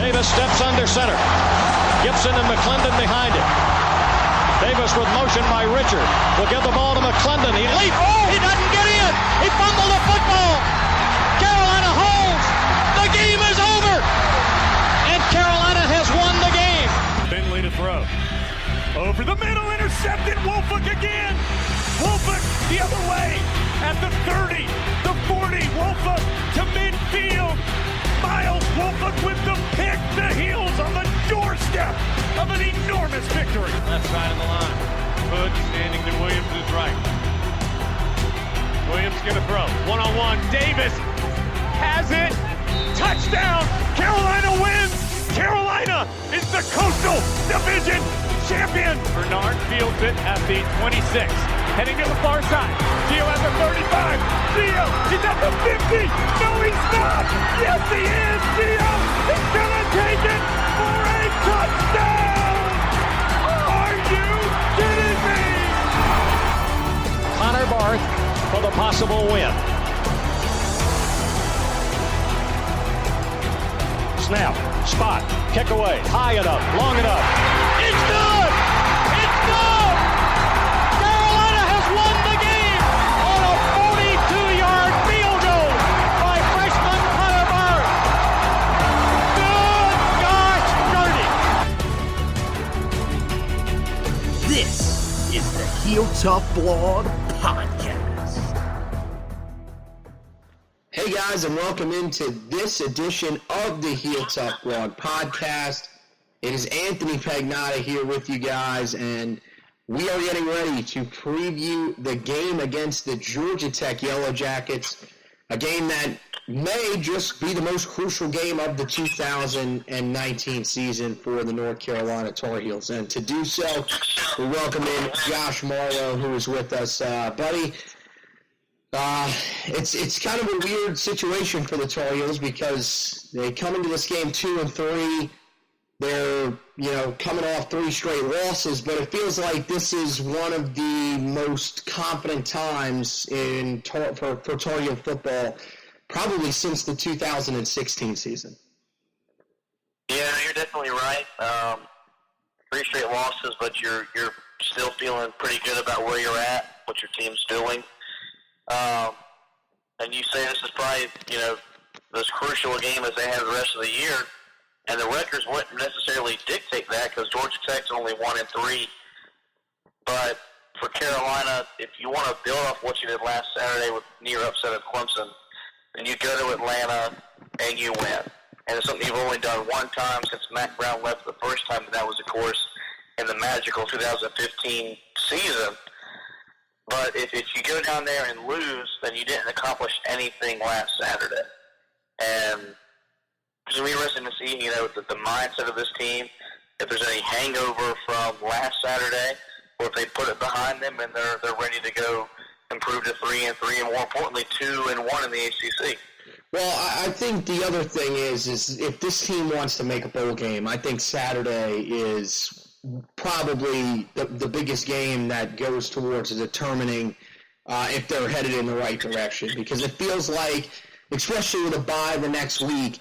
Davis steps under center. Gibson and McClendon behind him. Davis with motion by Richard. Will give the ball to McClendon. He leaps. Oh, he doesn't get in. He fumbled the football. Carolina holds. The game is over. And Carolina has won the game. Finley to throw. Over the middle, intercepted. Woolfolk again. Woolfolk the other way. At the 30, the 40. Woolfolk to midfield. Miles Woolfolk with the pick. The heels on the doorstep of an enormous victory. Left side of the line. Hood standing to Williams' right. Williams gonna throw. One-on-one. Davis has it. Touchdown. Carolina wins. Carolina is the Coastal Division champion. Bernard fields it at the 26. Heading to the far side. Gio at the 35. Gio, he's at the 50. No, he's not. Yes, he is. Gio is going to take it for a touchdown. Are you kidding me? Connor Barth for the possible win. Snap, spot, kick away, high enough, long enough. It's good! It's good! Carolina has won the game on a 42-yard field goal by freshman Connor Barth. Good gosh, dirty. This is the Heel Tough Blog Podcast. Hey guys, and welcome into this edition of the Heel Tough Blog Podcast. It is Anthony Pagnotta here with you guys, and we are getting ready to preview the game against the Georgia Tech Yellow Jackets, a game that may just be the most crucial game of the 2019 season for the North Carolina Tar Heels. And to do so, we welcome in Josh Marlowe, who is with us. Buddy, it's kind of a weird situation for the Tar Heels because they come into this game 2-3. They're, coming off 3 straight losses, but it feels like this is one of the most confident times for Tar Heel football, probably since the 2016 season. Yeah, you're definitely right. 3 straight losses, but you're still feeling pretty good about where you're at, what your team's doing. And you say this is probably, as crucial a game as they have the rest of the year. And the records wouldn't necessarily dictate that because Georgia Tech's only 1-3. But for Carolina, if you want to build off what you did last Saturday with near upset of Clemson, then you go to Atlanta and you win. And it's something you've only done one time since Mack Brown left the first time, and that was, of course, in the magical 2015 season. But if you go down there and lose, then you didn't accomplish anything last Saturday. And it's going to be interesting to see, the mindset of this team, if there's any hangover from last Saturday, or if they put it behind them and they're ready to go improve to 3-3, and more importantly, 2-1 in the ACC. Well, I think the other thing is if this team wants to make a bowl game, I think Saturday is probably the biggest game that goes towards determining if they're headed in the right direction. Because it feels like, especially with a bye the next week,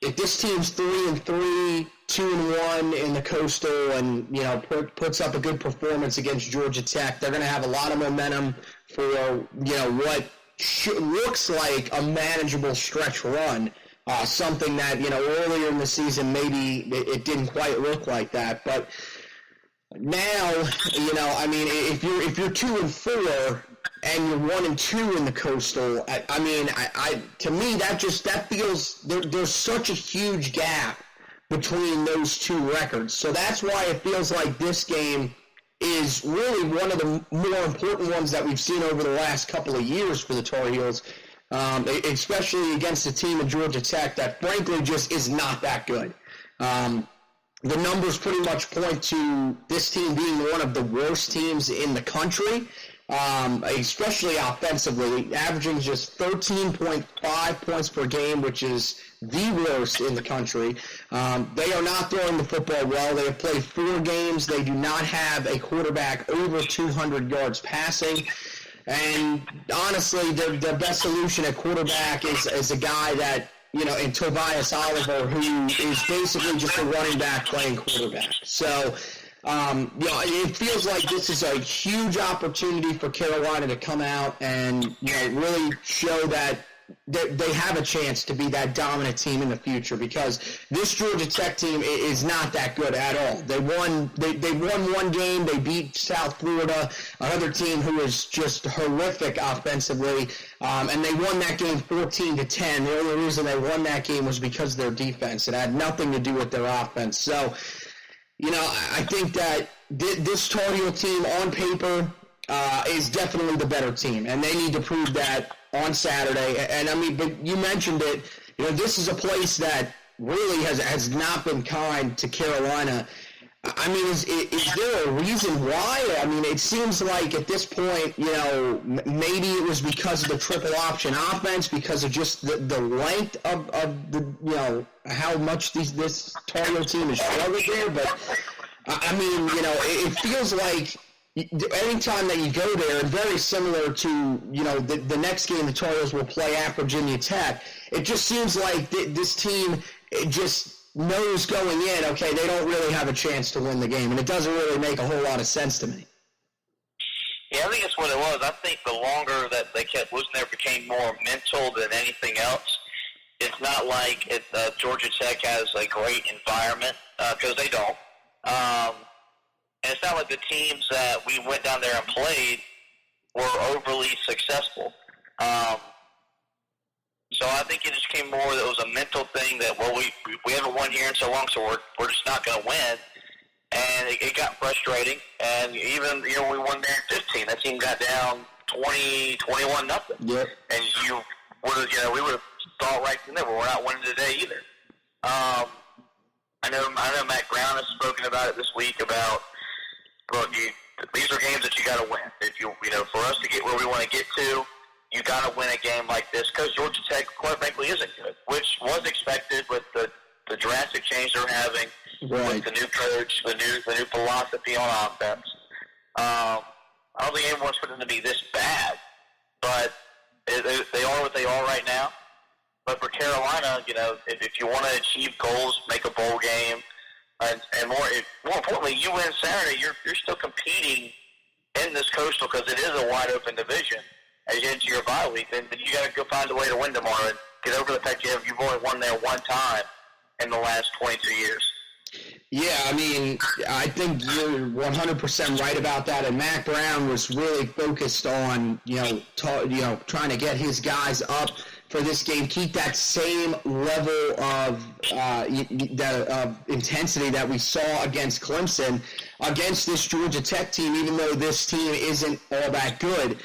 if this team's 3-3, 2-1 in the Coastal, and puts up a good performance against Georgia Tech, they're going to have a lot of momentum for what looks like a manageable stretch run. Something that earlier in the season maybe it didn't quite look like that, but now if you're 2-4 and you're 1-2 in the Coastal, to me that feels there's such a huge gap between those two records. So that's why it feels like this game is really one of the more important ones that we've seen over the last couple of years for the Tar Heels, especially against a team in Georgia Tech that frankly just is not that good. The numbers pretty much point to this team being one of the worst teams in the country, especially offensively, averaging just 13.5 points per game, which is the worst in the country. They are not throwing the football well. They have played 4 games. They do not have a quarterback over 200 yards passing. And honestly, their best solution at quarterback is a guy that and Tobias Oliver, who is basically just a running back playing quarterback. So, it feels like this is a huge opportunity for Carolina to come out and, really show that they have a chance to be that dominant team in the future, because this Georgia Tech team is not that good at all. They won one game. They beat South Florida, another team who is just horrific offensively, and they won that game 14-10. The only reason they won that game was because of their defense. It had nothing to do with their offense. So, I think that this Tar Heel team on paper is definitely the better team, and they need to prove that on Saturday. And but you mentioned it. This is a place that really has not been kind to Carolina. Is there a reason why? It seems like at this point, maybe it was because of the triple option offense, because of just the length of the, how much this Tar Heel team is struggling there. But, it feels like anytime that you go there, and very similar to, the next game the Tar Heels will play at Virginia Tech, it just seems like this team just knows going in, okay, they don't really have a chance to win the game, and it doesn't really make a whole lot of sense to me. Yeah, I think that's what it was. I think the longer that they kept losing there, became more mental than anything else. It's not like Georgia Tech has a great environment, because they don't. And it's not like the teams that we went down there and played were overly successful. So I think it just came more that it was a mental thing that, we haven't won here in so long, so we're just not going to win. And it got frustrating. And even, we won there at 15. That team got down 21-0. Yep. And we would have thought right from there, but we're not winning today either. I know Matt Brown has spoken about it this week about, look, these are games that you got to win. If for us to get where we want to get to, you got to win a game like this, because Georgia Tech, quite frankly, isn't good, which was expected with the drastic change they're having, with the new coach, the new philosophy on offense. I don't think anyone wants for them to be this bad, but they are what they are right now. But for Carolina, if you want to achieve goals, make a bowl game, and more importantly, you win Saturday, you're still competing in this Coastal, because it is a wide open division. As you enter your bye week, then you got to go find a way to win tomorrow and get over the fact you've only won there one time in the last 22 years. Yeah, I think you're 100% right about that. And Matt Brown was really focused on, trying to get his guys up for this game, keep that same level of intensity that we saw against Clemson, against this Georgia Tech team, even though this team isn't all that good.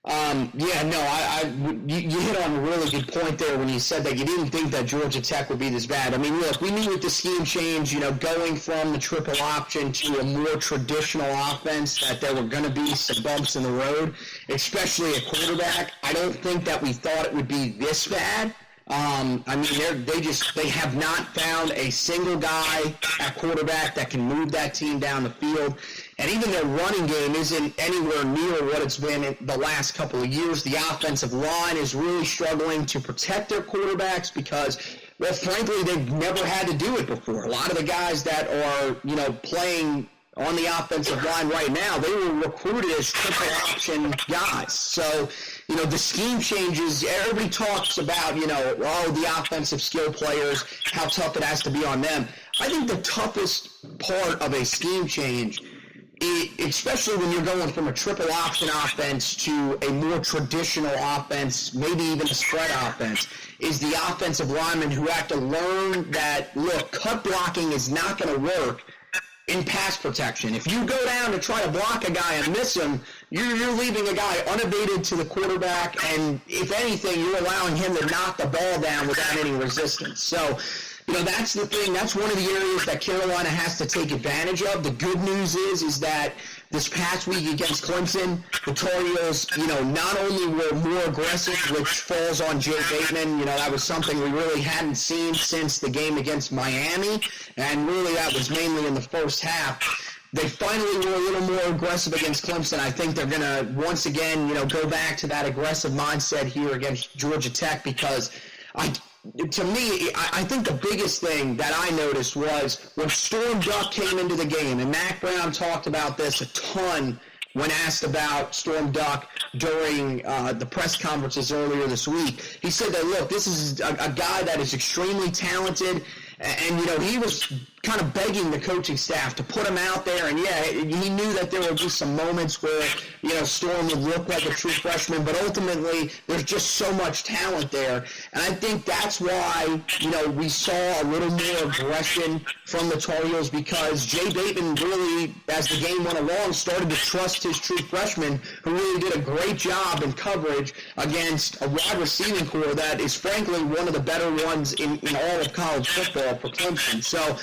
You hit on a really good point there when you said that you didn't think that Georgia Tech would be this bad. Look, we knew with the scheme change, going from the triple option to a more traditional offense, that there were going to be some bumps in the road, especially at quarterback. I don't think that we thought it would be this bad. They have not found a single guy at quarterback that can move that team down the field. And even their running game isn't anywhere near what it's been in the last couple of years. The offensive line is really struggling to protect their quarterbacks because, well, frankly, they've never had to do it before. A lot of the guys that are, playing on the offensive line right now, they were recruited as triple option guys. So, the scheme changes. Everybody talks about, the offensive skill players, how tough it has to be on them. I think the toughest part of a scheme change, especially when you're going from a triple option offense to a more traditional offense, maybe even a spread offense, is the offensive linemen who have to learn that, look, cut blocking is not going to work in pass protection. If you go down to try to block a guy and miss him, you're leaving a guy unabated to the quarterback, and if anything, you're allowing him to knock the ball down without any resistance. So, that's the thing. That's one of the areas that Carolina has to take advantage of. The good news is that this past week against Clemson, the Tar Heels, not only were more aggressive, which falls on Jay Bateman, that was something we really hadn't seen since the game against Miami, and really that was mainly in the first half. They finally were a little more aggressive against Clemson. I think they're going to, once again, go back to that aggressive mindset here against Georgia Tech, because to me, I think the biggest thing that I noticed was when Storm Duck came into the game, and Mack Brown talked about this a ton when asked about Storm Duck during the press conferences earlier this week. He said that, look, this is a guy that is extremely talented, and, you know, he was kind of begging the coaching staff to put him out there, and, yeah, he knew that there would be some moments where, you know, Storm would look like a true freshman, but ultimately there's just so much talent there, and I think that's why, you know, we saw a little more aggression from the Tar Heels, because Jay Bateman really, as the game went along, started to trust his true freshman, who really did a great job in coverage against a wide receiving core that is frankly one of the better ones in all of college football for Clemson. So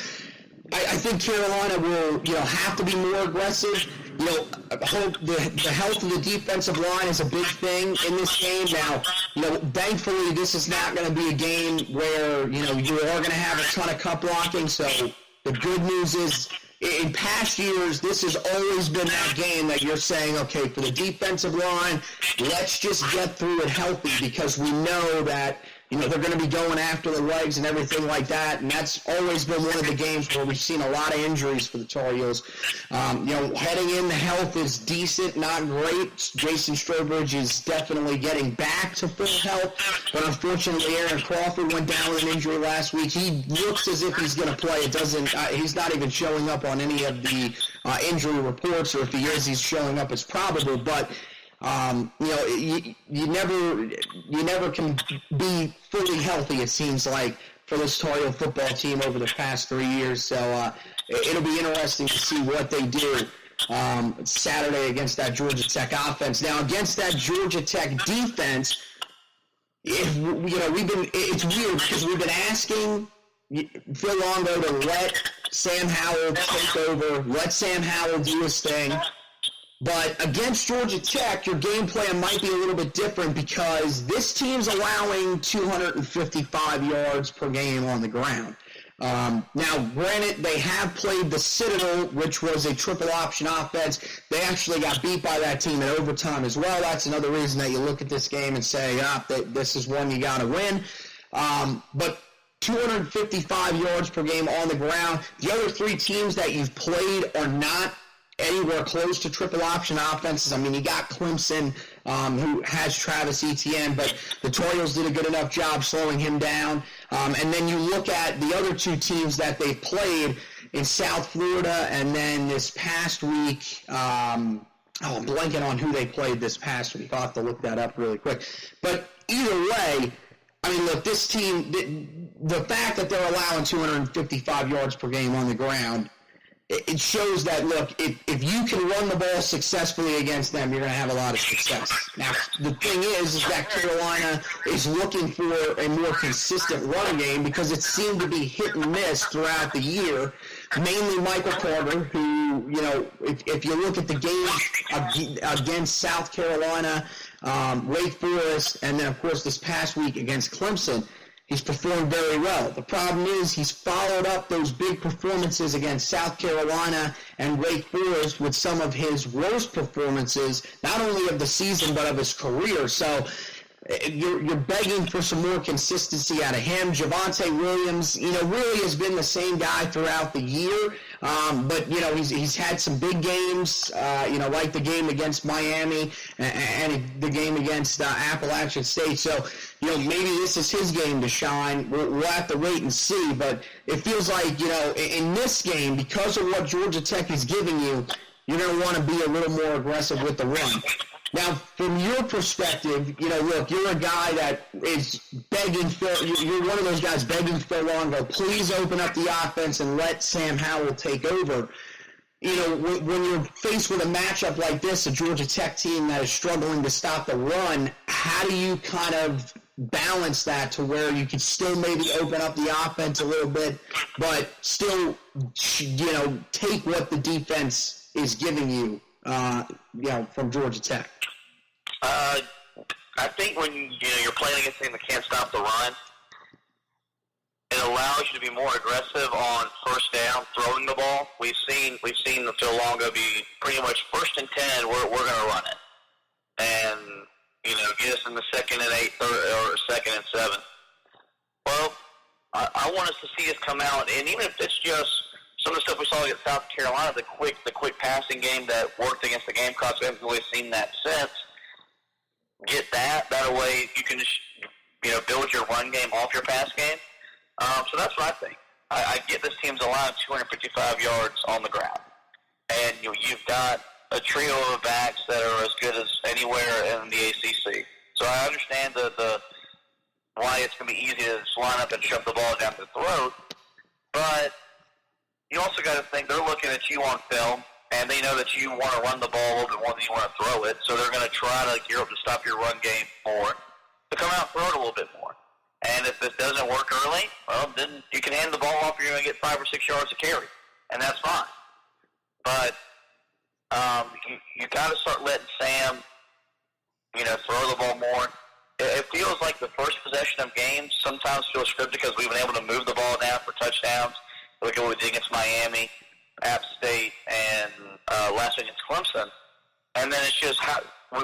I think Carolina will, you know, have to be more aggressive. You know, I hope the health of the defensive line is a big thing in this game. Now, you know, thankfully this is not going to be a game where, you know, you are going to have a ton of cut blocking. So the good news is, in past years, this has always been that game that you're saying, okay, for the defensive line, let's just get through it healthy, because we know that, you know, they're going to be going after the legs and everything like that, and that's always been one of the games where we've seen a lot of injuries for the Tar Heels. You know, heading in, the health is decent, not great. Jason Strowbridge is definitely getting back to full health, but unfortunately Aaron Crawford went down with an injury last week. He looks as if he's going to play. It doesn't. He's not even showing up on any of the injury reports, or if he is, he's showing up as probable, but you know, you never can be fully healthy, it seems like, for this Tar Heel football team over the past 3 years. So it'll be interesting to see what they do Saturday against that Georgia Tech offense. Now, against that Georgia Tech defense, it's weird because we've been asking Phil Longo to let Sam Howell take over, let Sam Howell do his thing. But against Georgia Tech, your game plan might be a little bit different, because this team's allowing 255 yards per game on the ground. Now, granted, they have played the Citadel, which was a triple option offense. They actually got beat by that team in overtime as well. That's another reason that you look at this game and say, this is one you got to win. But 255 yards per game on the ground. The other three teams that you've played are not anywhere close to triple option offenses. I mean, you got Clemson, who has Travis Etienne, but the Tar Heels did a good enough job slowing him down. And then you look at the other two teams that they played in South Florida, and then this past week, I'm blanking on who they played this past week. I'll have to look that up really quick. But either way, I mean, look, this team, the fact that they're allowing 255 yards per game on the ground, it shows that, look, if you can run the ball successfully against them, you're going to have a lot of success. Now, the thing is that Carolina is looking for a more consistent running game, because it seemed to be hit and miss throughout the year. Mainly Michael Carter, who, you know, if you look at the game against South Carolina, Wake Forest, and then, of course, this past week against Clemson, he's performed very well. The problem is he's followed up those big performances against South Carolina and Wake Forest with some of his worst performances, not only of the season but of his career. So you're begging for some more consistency out of him. Javonte Williams, you know, really has been the same guy throughout the year. But, you know, he's had some big games, you know, like the game against Miami and the game against Appalachian State. So, you know, maybe this is his game to shine. We'll have to wait and see. But it feels like, you know, in this game, because of what Georgia Tech is giving you, you're going to want to be a little more aggressive with the run. Now, from your perspective, you know, look, you're a guy that is begging Phil. You're one of those guys begging Phil Longo, please open up the offense and let Sam Howell take over. You know, when you're faced with a matchup like this, a Georgia Tech team that is struggling to stop the run, how do you kind of balance that to where you can still maybe open up the offense a little bit, but still, you know, take what the defense is giving you, you know, from Georgia Tech? I think when you're playing against a team that can't stop the run, it allows you to be more aggressive on first down, throwing the ball. We've seen the Phil Longo be pretty much 1st and 10. We're going to run it, and you know, get us in the 2nd and 8 or 2nd and 7. Well, I want us to see us come out, and even if it's just some of the stuff we saw against South Carolina, the quick passing game that worked against the Gamecocks, we haven't really seen that since. Get that way you can just, build your run game off your pass game. So that's what I think. I get this team's allowed 255 yards on the ground, and you've got a trio of backs that are as good as anywhere in the ACC. So I understand the why it's going to be easy to just line up and shove the ball down the throat, but you also got to think they're looking at you on film, and they know that you want to run the ball a little bit more than you want to throw it, so they're going to try to gear up to stop your run game more, to come out and throw it a little bit more. And if it doesn't work early, well, then you can hand the ball off, you're going to get 5 or 6 yards to carry, and that's fine. But you got to start letting Sam, throw the ball more. It feels like the first possession of games sometimes feels scripted because we've been able to move the ball down for touchdowns. Look at what we did against Miami, App State, and last week against Clemson. And then it's just how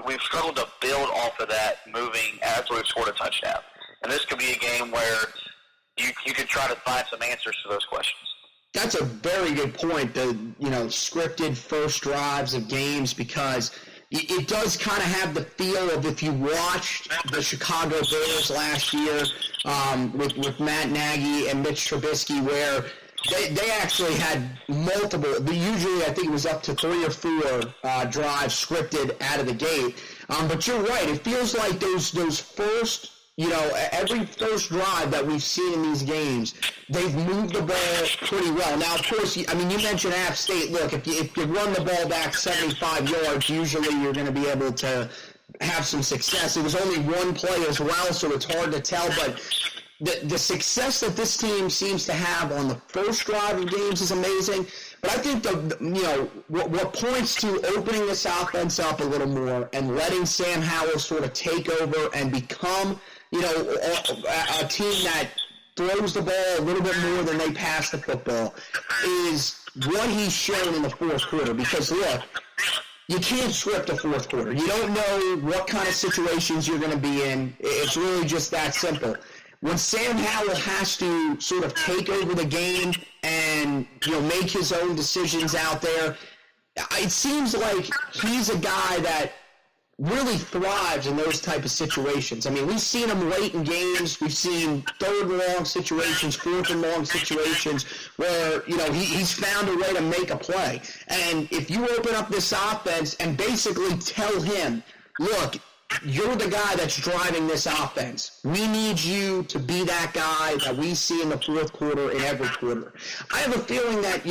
we've struggled to build off of that moving after we've scored a touchdown. And this could be a game where you could try to find some answers to those questions. That's a very good point, the scripted first drives of games, because it does kind of have the feel of if you watched the Chicago Bears last year with Matt Nagy and Mitch Trubisky, where they actually had multiple, usually I think it was up to 3 or 4 drives scripted out of the gate. But you're right, it feels like those first, every first drive that we've seen in these games, they've moved the ball pretty well. Now, of course, you mentioned App State. Look, if you run the ball back 75 yards, usually you're going to be able to have some success. It was only one play as well, so it's hard to tell. But the success that this team seems to have on the first drive of games is amazing. But I think what points to opening this offense up a little more and letting Sam Howell sort of take over and become a team that throws the ball a little bit more than they pass the football is what he's shown in the fourth quarter. Because, look, you can't script a fourth quarter. You don't know what kind of situations you're going to be in. It's really just that simple. When Sam Howell has to sort of take over the game and, make his own decisions out there, it seems like he's a guy that really thrives in those type of situations. I mean, we've seen him late in games. We've seen third and long situations, fourth and long situations where, he's found a way to make a play. And if you open up this offense and basically tell him, look, you're the guy that's driving this offense. We need you to be that guy that we see in the fourth quarter in every quarter. I have a feeling that,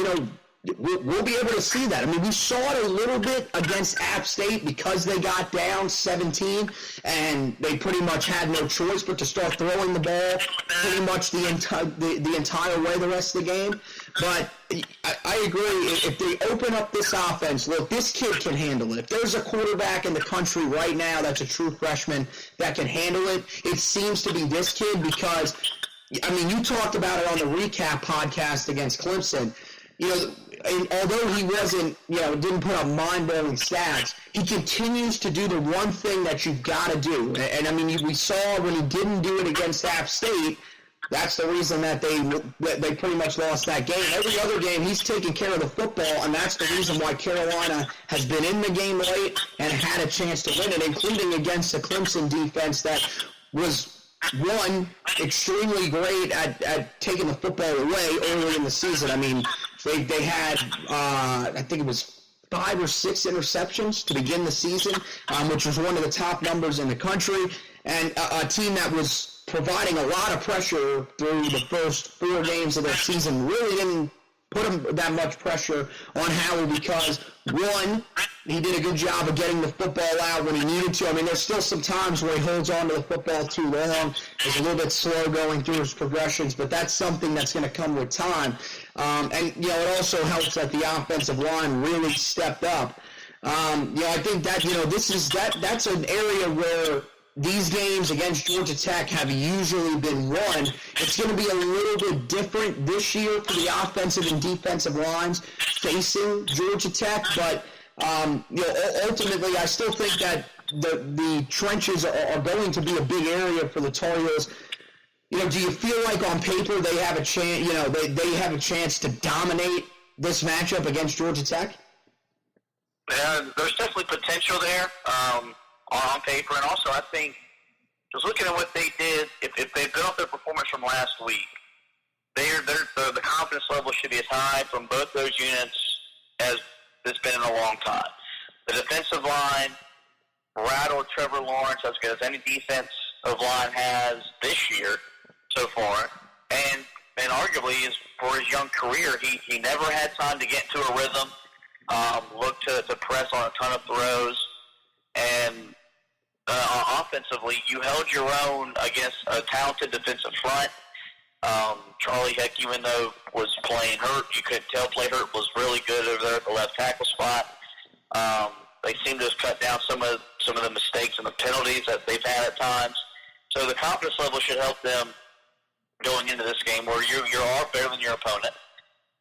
we'll be able to see that. I mean, we saw it a little bit against App State because they got down 17, and they pretty much had no choice but to start throwing the ball pretty much the entire way the rest of the game. But I agree. If they open up this offense, look, this kid can handle it. If there's a quarterback in the country right now that's a true freshman that can handle it, it seems to be this kid because, you talked about it on the recap podcast against Clemson. Although he wasn't, didn't put up mind-blowing stats, he continues to do the one thing that you've got to do. And we saw when he didn't do it against App State, that's the reason that they pretty much lost that game. Every other game, he's taking care of the football, and that's the reason why Carolina has been in the game late and had a chance to win it, including against the Clemson defense that was, one, extremely great at taking the football away early in the season. They had, I think it was 5 or 6 interceptions to begin the season, which was one of the top numbers in the country, and a team that was providing a lot of pressure through the first 4 games of their season really didn't put him that much pressure on Howell because, one, he did a good job of getting the football out when he needed to. There's still some times where he holds on to the football too long. He's a little bit slow going through his progressions, but that's something that's going to come with time. It also helps that the offensive line really stepped up. I think that, that's an area where these games against Georgia Tech have usually been won. It's going to be a little bit different this year for the offensive and defensive lines facing Georgia Tech, but ultimately I still think that the trenches are going to be a big area for the Tar Heels. do you feel like on paper they have a chance? They have a chance to dominate this matchup against Georgia Tech? There's definitely potential there on paper, and also I think just looking at what they did, if they built their performance from last week, the confidence level should be as high from both those units as it's been in a long time. The defensive line rattled Trevor Lawrence as good as any defensive line has this year so far, and arguably for his young career, he never had time to get into a rhythm, look to press on a ton of throws, and offensively, you held your own against a talented defensive front. Charlie Heck, even though was playing hurt, you could tell play hurt was really good over there at the left tackle spot. They seem to have cut down some of the mistakes and the penalties that they've had at times. So the confidence level should help them going into this game, where you are better than your opponent.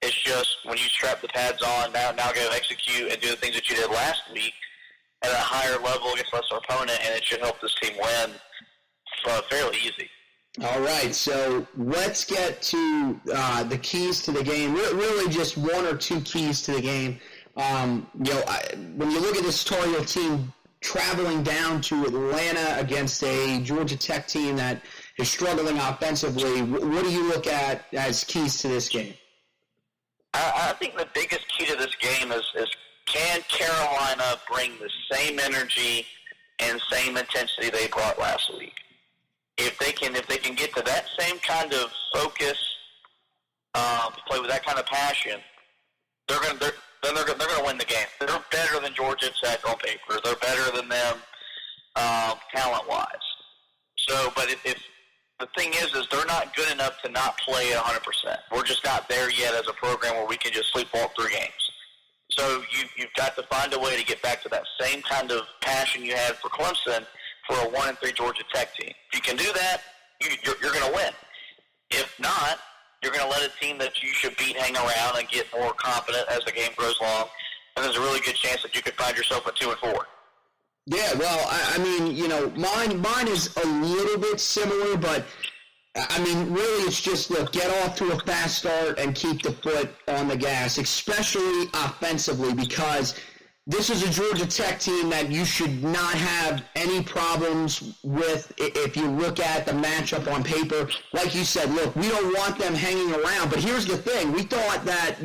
It's just when you strap the pads on, now go execute and do the things that you did last week at a higher level against a lesser opponent, and it should help this team win fairly easy. All right, so let's get to the keys to the game. Really, just one or two keys to the game. When you look at this Tar Heel team traveling down to Atlanta against a Georgia Tech team that is struggling offensively, what do you look at as keys to this game? I think the biggest key to this game is can Carolina bring the same energy and same intensity they brought last week? If they can get to that same kind of focus, play with that kind of passion, they're going to win the game. They're better than Georgia Tech on paper. They're better than them talent-wise. So, but if the thing is they're not good enough to not play at 100%. We're just not there yet as a program where we can just sleepwalk through games. So you've got to find a way to get back to that same kind of passion you had for Clemson for a 1-3 Georgia Tech team. If you can do that, you're going to win. If not, you're going to let a team that you should beat hang around and get more confident as the game grows long. And there's a really good chance that you could find yourself at 2-4. Yeah, well, I mean, mine is a little bit similar, but I mean, really, it's just, look, get off to a fast start and keep the foot on the gas, especially offensively, because this is a Georgia Tech team that you should not have any problems with if you look at the matchup on paper. Like you said, look, we don't want them hanging around, but here's the thing. We thought that,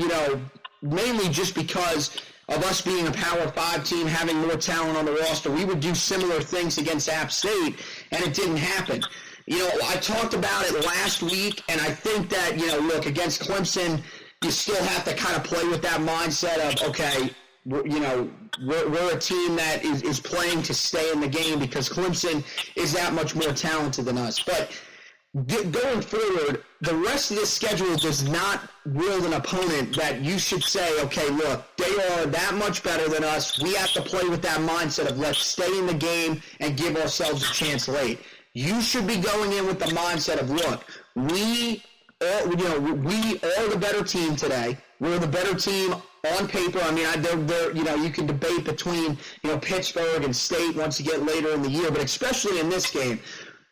mainly just because of us being a Power 5 team, having more talent on the roster, we would do similar things against App State, and it didn't happen. I talked about it last week, and I think that, look, against Clemson, you still have to kind of play with that mindset of, okay, we're a team that is playing to stay in the game because Clemson is that much more talented than us. But going forward, the rest of this schedule does not wield an opponent that you should say, okay, look, they are that much better than us. We have to play with that mindset of let's stay in the game and give ourselves a chance late. You should be going in with the mindset of, look, we are the better team today. We're the better team on paper. I mean, you can debate between, Pittsburgh and State once you get later in the year, but especially in this game,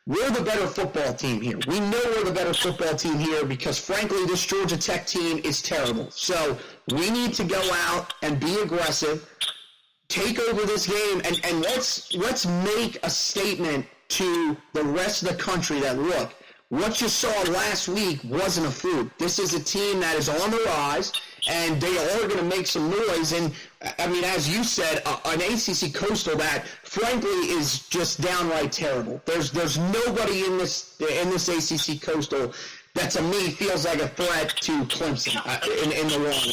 we're the better football team here. We know we're the better football team here because, frankly, this Georgia Tech team is terrible. So we need to go out and be aggressive, take over this game, and let's make a statement to the rest of the country that, look, what you saw last week wasn't a fluke. This is a team that is on the rise, and they are going to make some noise. And, I mean, as you said, an ACC Coastal that, frankly, is just downright terrible. There's nobody in this ACC Coastal that, to me, feels like a threat to Clemson in the long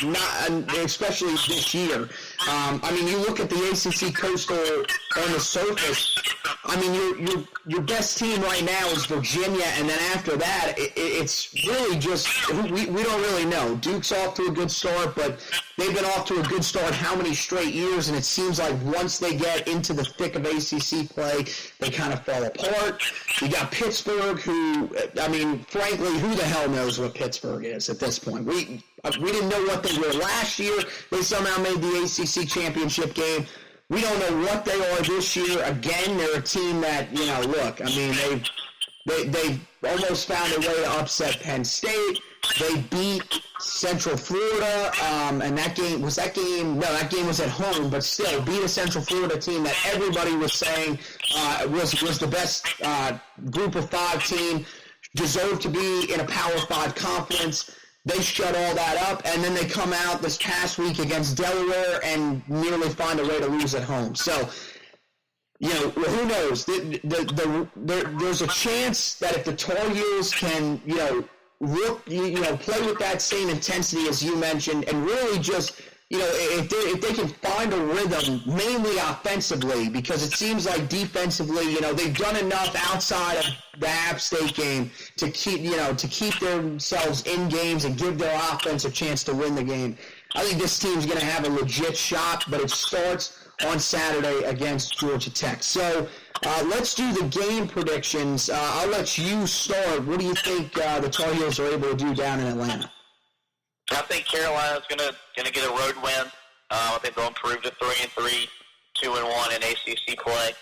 run, not especially this year. I mean, you look at the ACC Coastal on the surface. I mean, your best team right now is Virginia, and then after that, it's really just we don't really know. Duke's off to a good start, but they've been off to a good start how many straight years, and it seems like once they get into the thick of ACC play, they kind of fall apart. You got Pittsburgh, who, I mean, frankly, who the hell knows what Pittsburgh is at this point? We didn't know what they were last year. They somehow made the ACC championship game. We don't know what they are this year. Again, they're a team that, look, I mean, They almost found a way to upset Penn State. They beat Central Florida, and that game was at home, but still beat a Central Florida team that everybody was saying was the best Group of 5 team, deserved to be in a Power 5 conference. They shut all that up, and then they come out this past week against Delaware and nearly find a way to lose at home. So, who knows? There's a chance that if the Tar Heels can, play with that same intensity as you mentioned, and really just, if they can find a rhythm, mainly offensively, because it seems like defensively, they've done enough outside of the App State game to keep themselves in games and give their offense a chance to win the game. I think this team's going to have a legit shot, but it starts on Saturday against Georgia Tech. So let's do the game predictions. I'll let you start. What do you think the Tar Heels are able to do down in Atlanta? I think Carolina's gonna get a road win. I think they'll improve to 3-3, 2-1 in ACC play.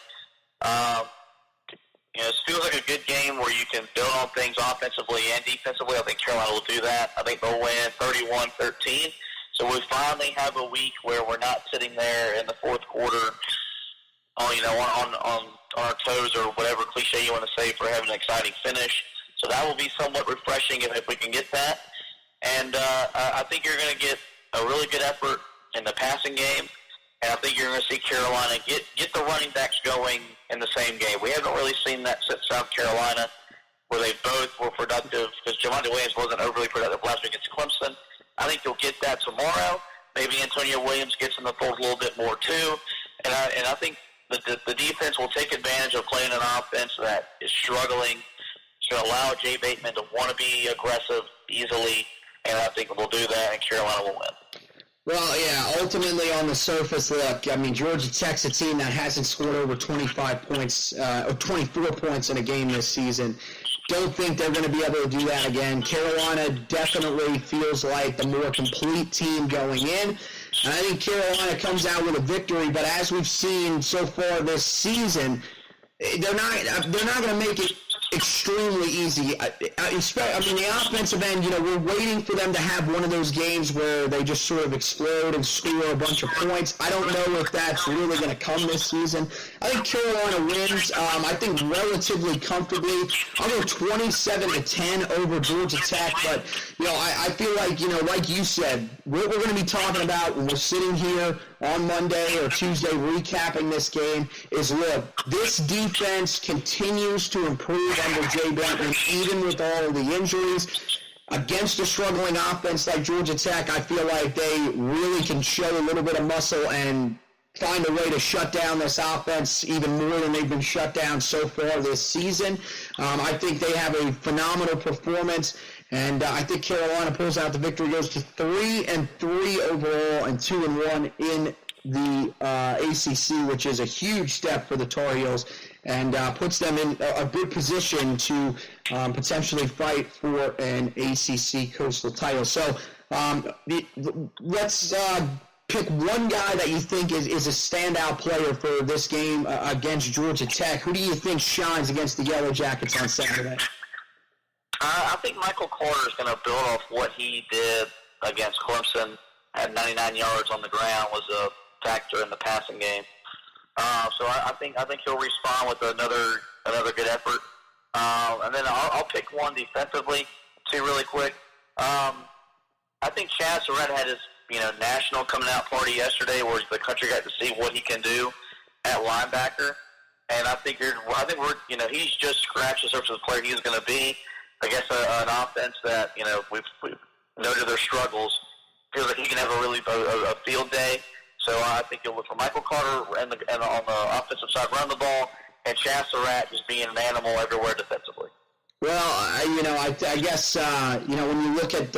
It feels like a good game where you can build on things offensively and defensively. I think Carolina will do that. I think they'll win 31-13. So we finally have a week where we're not sitting there in the fourth quarter, on our toes or whatever cliche you want to say for having an exciting finish. So that will be somewhat refreshing if we can get that. And I think you're going to get a really good effort in the passing game, and I think you're going to see Carolina get the running backs going in the same game. We haven't really seen that since South Carolina, where they both were productive, because Javonte Williams wasn't overly productive last week against Clemson. I think you'll get that tomorrow. Maybe Antonio Williams gets in the fold a little bit more too, and I think the defense will take advantage of playing an offense that is struggling. It's going to allow Jay Bateman to want to be aggressive easily, and I think we'll do that, and Carolina will win. Well, yeah, ultimately on the surface, look, Georgia Tech's a team that hasn't scored over 25 points, or 24 points in a game this season. Don't think they're going to be able to do that again. Carolina definitely feels like the more complete team going in. And I think Carolina comes out with a victory, but as we've seen so far this season, they're not going to make it extremely easy. The offensive end, we're waiting for them to have one of those games where they just sort of explode and score a bunch of points. I don't know if that's really going to come this season. I think Carolina wins, I think relatively comfortably. I'll go 27-10 over Georgia Tech, but, I feel like you said, what we're going to be talking about when we're sitting here on Monday or Tuesday recapping this game is, look, this defense continues to improve under Jay Bateman, even with all of the injuries. Against a struggling offense like Georgia Tech, I feel like they really can show a little bit of muscle and find a way to shut down this offense even more than they've been shut down so far this season. I think they have a phenomenal performance, and I think Carolina pulls out the victory, goes to 3-3 overall and 2-1 in the ACC, which is a huge step for the Tar Heels, and puts them in a good position to potentially fight for an ACC Coastal title. So let's pick one guy that you think is a standout player for this game against Georgia Tech. Who do you think shines against the Yellow Jackets on Saturday? I think Michael Carter is going to build off what he did against Clemson. Had 99 yards on the ground, was a factor in the passing game. So I think he'll respond with another good effort. And then I'll pick one defensively too, really quick. I think Chad Surratt had his national coming out party yesterday, where the country got to see what he can do at linebacker. And I think we're he's just scratched the surface of the player he's going to be. I guess an offense that we've noted their struggles. Feels like he can have a really a field day. So I think you'll look for Michael Carter and on the offensive side run the ball, and Chad Surratt just being an animal everywhere defensively. Well, I guess when you look at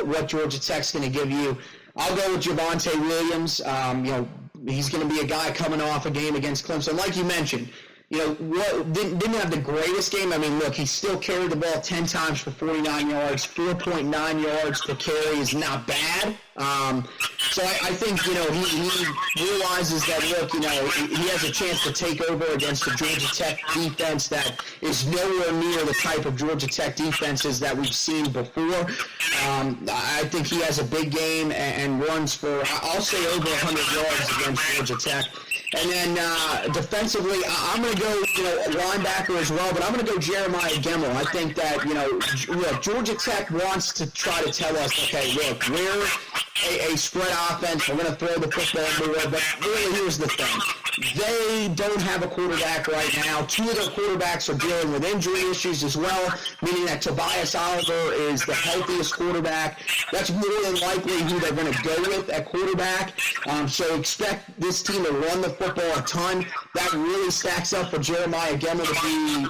what Georgia Tech's going to give you, I'll go with Javonte Williams. He's going to be a guy coming off a game against Clemson. Like you mentioned, didn't have the greatest game. I mean, look, he still carried the ball 10 times for 49 yards. 4.9 yards per carry is not bad. So I think, he realizes that, look, he has a chance to take over against the Georgia Tech defense that is nowhere near the type of Georgia Tech defenses that we've seen before. I think he has a big game and runs for, I'll say, over 100 yards against Georgia Tech. And then defensively, I'm going to go, linebacker as well, but I'm going to go Jeremiah Gemmel. I think that, look, Georgia Tech wants to try to tell us, okay, look, we're a spread offense. We're going to throw the football more, but really, here's the thing. They don't have a quarterback right now. Two of their quarterbacks are dealing with injury issues as well, meaning that Tobias Oliver is the healthiest quarterback. That's more than likely who they're going to go with at quarterback. So expect this team to run the football a ton. That really stacks up for Jeremiah Gemmel to be,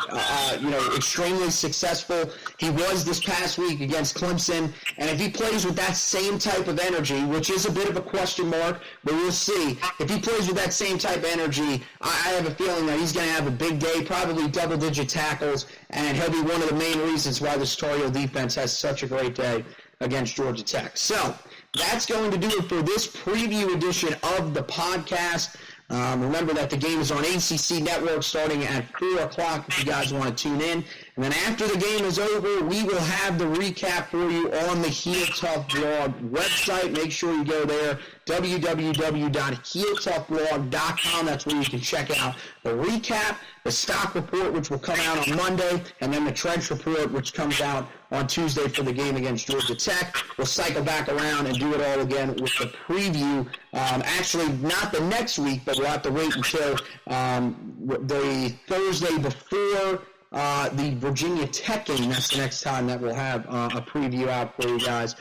extremely successful. He was this past week against Clemson, and if he plays with that same type of energy, which is a bit of a question mark, but we'll see. If he plays with that same type of energy, I have a feeling that he's going to have a big day, probably double-digit tackles, and he'll be one of the main reasons why the Tar Heel defense has such a great day against Georgia Tech. So that's going to do it for this preview edition of the podcast. Remember that the game is on ACC Network starting at 4 o'clock if you guys want to tune in. And then after the game is over, we will have the recap for you on the Heel Tough Blog website. Make sure you go there, www.heeltoughblog.com. That's where you can check out the recap, the stock report, which will come out on Monday, and then the trench report, which comes out on Tuesday for the game against Georgia Tech. We'll cycle back around and do it all again with the preview. Actually, not the next week, but we'll have to wait until the Thursday before the Virginia Tech game. That's the next time that we'll have a preview out for you guys.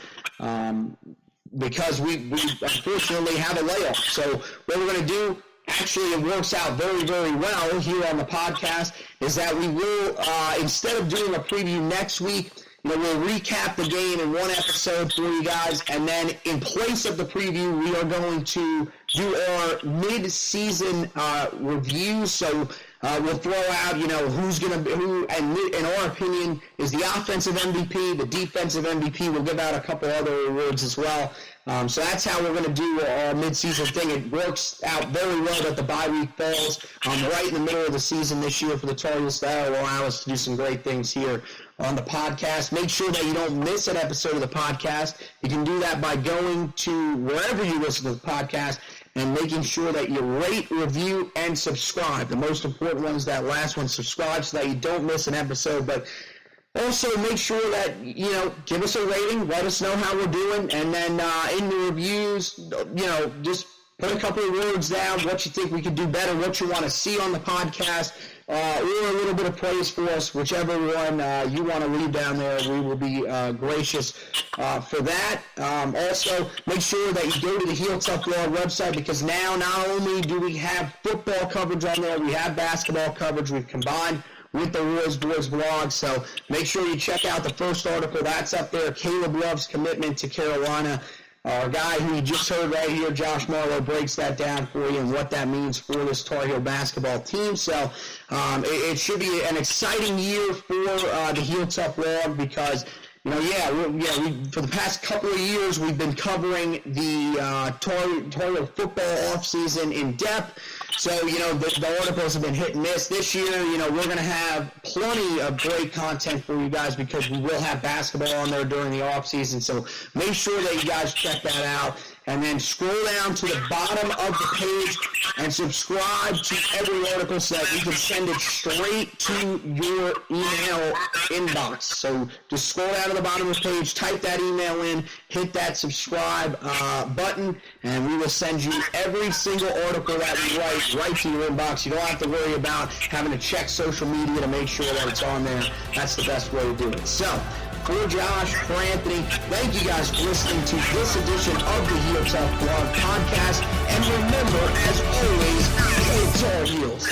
Because we unfortunately have a layoff. So what we're going to do, actually it works out very, very well here on the podcast, is that we will, instead of doing a preview next week, we'll recap the game in one episode for you guys, and then in place of the preview, we are going to do our mid-season review. So we'll throw out, who's going to be, who, and in our opinion, is the offensive MVP, the defensive MVP. We'll give out a couple other awards as well. So that's how we're going to do our mid-season thing. It works out very well that the bye week falls right in the middle of the season this year for the Tar Heels. That will allow us to do some great things here on the podcast. Make sure that you don't miss an episode of the podcast. You can do that by going to wherever you listen to the podcast and making sure that you rate, review, and subscribe. The most important one is that last one, subscribe, so that you don't miss an episode. But also make sure that, give us a rating, let us know how we're doing, and then in the reviews, just put a couple of words down, what you think we could do better, what you want to see on the podcast, or a little bit of praise for us, whichever one you want to leave down there. We will be gracious for that. Also, make sure that you go to the Heel Tough Blog website, because now not only do we have football coverage on there, we have basketball coverage. We've combined with the Roy's Boys blog, so make sure you check out the first article. That's up there, Caleb Love's commitment to Carolina. Our guy who you just heard right here, Josh Marlowe, breaks that down for you and what that means for this Tar Heel basketball team. So it should be an exciting year for the Heel Tough Blog, because we for the past couple of years we've been covering the Tar Heel football offseason in depth. So, the articles have been hit and miss. This year, we're going to have plenty of great content for you guys, because we will have basketball on there during the offseason. So make sure that you guys check that out. And then scroll down to the bottom of the page and subscribe to every article so that we can send it straight to your email inbox. So just scroll down to the bottom of the page, type that email in, hit that subscribe button, and we will send you every single article that we write right to your inbox. You don't have to worry about having to check social media to make sure that it's on there. That's the best way to do it. So, for Josh, for Anthony, thank you guys for listening to this edition of the Heel Tough Blog podcast. And remember, as always, go Tar Heels.